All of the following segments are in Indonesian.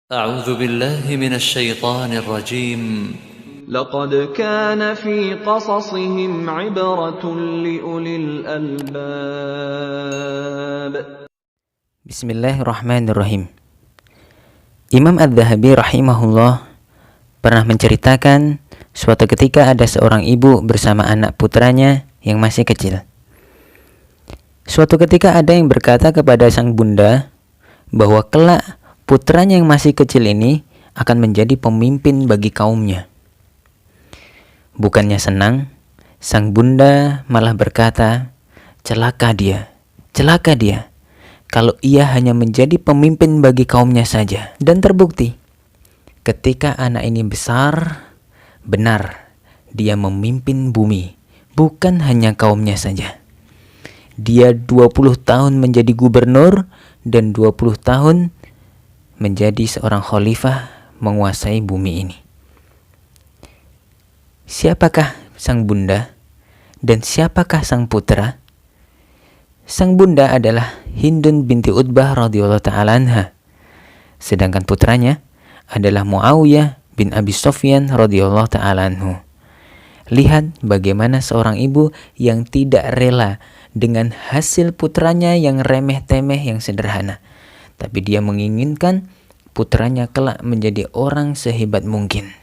أعوذ بالله من الشيطان الرجيم. لقد كان في قصصهم عبرة لأولي الألباب. Bismillahirrahmanirrahim. Imam Adz-Dzahabi rahimahullah pernah menceritakan suatu ketika ada seorang ibu bersama anak putranya yang masih kecil. Suatu ketika ada yang berkata kepada sang bunda bahwa kelak putranya yang masih kecil ini akan menjadi pemimpin bagi kaumnya. Bukannya senang, sang bunda malah berkata, celaka dia, kalau ia hanya menjadi pemimpin bagi kaumnya saja. Dan terbukti, ketika anak ini besar, benar, dia memimpin bumi, bukan hanya kaumnya saja. Dia 20 tahun menjadi gubernur dan 20 tahun menjadi seorang khalifah menguasai bumi ini. Siapakah sang bunda dan siapakah sang putra? Sang bunda adalah Hindun binti Utbah radhiyallahu ta'ala anha. Sedangkan putranya adalah Muawiyah bin Abi Sufyan radhiyallahu ta'ala anhu. Lihat bagaimana seorang ibu yang tidak rela dengan hasil putranya yang remeh-temeh yang sederhana. Tapi dia menginginkan putranya kelak menjadi orang sehebat mungkin.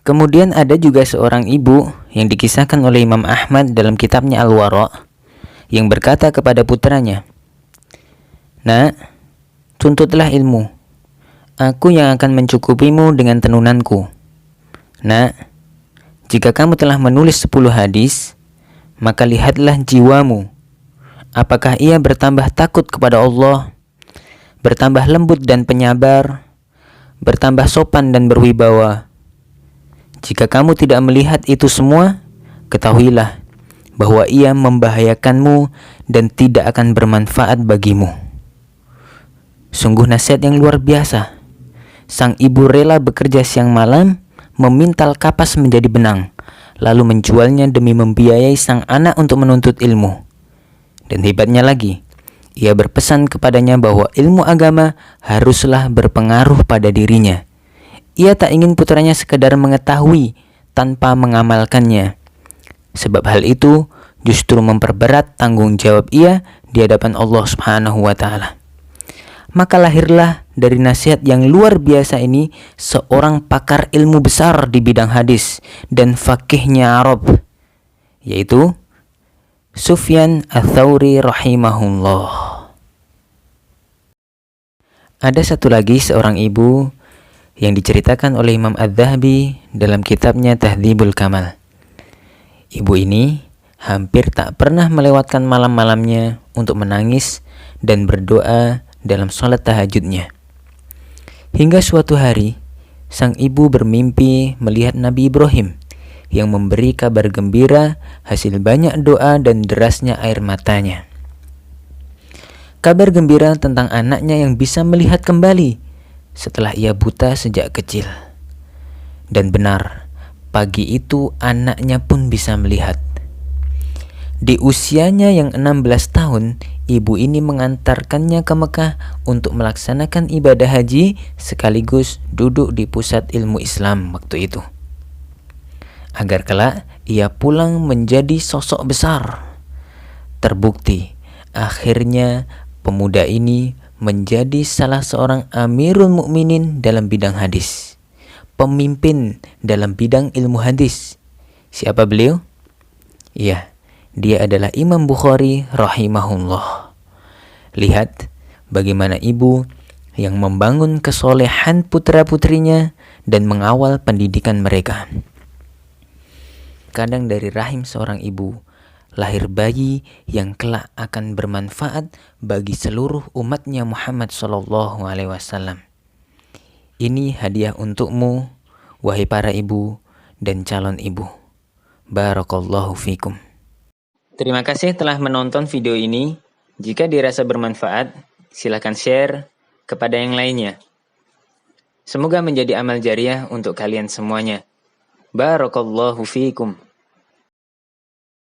Kemudian ada juga seorang ibu yang dikisahkan oleh Imam Ahmad dalam kitabnya Al-Wara' yang berkata kepada putranya, "Nak, tuntutlah ilmu. Aku yang akan mencukupimu dengan tenunanku. Nak, jika kamu telah menulis 10 hadis, maka lihatlah jiwamu. Apakah ia bertambah takut kepada Allah, bertambah lembut dan penyabar, bertambah sopan dan berwibawa? Jika kamu tidak melihat itu semua, ketahuilah bahwa ia membahayakanmu dan tidak akan bermanfaat bagimu." Sungguh nasihat yang luar biasa. Sang ibu rela bekerja siang malam, memintal kapas menjadi benang, lalu menjualnya demi membiayai sang anak untuk menuntut ilmu. Dan hebatnya lagi, ia berpesan kepadanya bahwa ilmu agama haruslah berpengaruh pada dirinya. Ia tak ingin putranya sekadar mengetahui tanpa mengamalkannya. Sebab hal itu justru memperberat tanggung jawab ia di hadapan Allah Subhanahu wa taala. Maka lahirlah dari nasihat yang luar biasa ini seorang pakar ilmu besar di bidang hadis dan faqihnya Arab, yaitu Sufyan Ats-Tsauri rahimahullah. Ada satu lagi seorang ibu yang diceritakan oleh Imam Adz-Dzahabi dalam kitabnya Tahdzibul Kamal. Ibu ini hampir tak pernah melewatkan malam-malamnya untuk menangis dan berdoa dalam sholat tahajudnya. Hingga suatu hari, sang ibu bermimpi melihat Nabi Ibrahim yang memberi kabar gembira hasil banyak doa dan derasnya air matanya. Kabar gembira tentang anaknya yang bisa melihat kembali setelah ia buta sejak kecil. Dan benar, pagi itu anaknya pun bisa melihat. Di usianya yang 16 tahun, ibu ini mengantarkannya ke Mekah untuk melaksanakan ibadah haji sekaligus duduk di pusat ilmu Islam waktu itu. Agar kelak ia pulang menjadi sosok besar. Terbukti, akhirnya pemuda ini menjadi salah seorang Amirul Mukminin dalam bidang hadis, pemimpin dalam bidang ilmu hadis. Siapa beliau? Iya, dia adalah Imam Bukhari rahimahullah. Lihat bagaimana ibu yang membangun kesolehan putra-putrinya dan mengawal pendidikan mereka. Kadang dari rahim seorang ibu lahir bayi yang kelak akan bermanfaat bagi seluruh umatnya Muhammad SAW. Ini hadiah untukmu, wahai para ibu dan calon ibu. Barakallahu fikum. Terima kasih telah menonton video ini. Jika dirasa bermanfaat, silakan share kepada yang lainnya. Semoga menjadi amal jariah untuk kalian semuanya. Barakallahu fikum.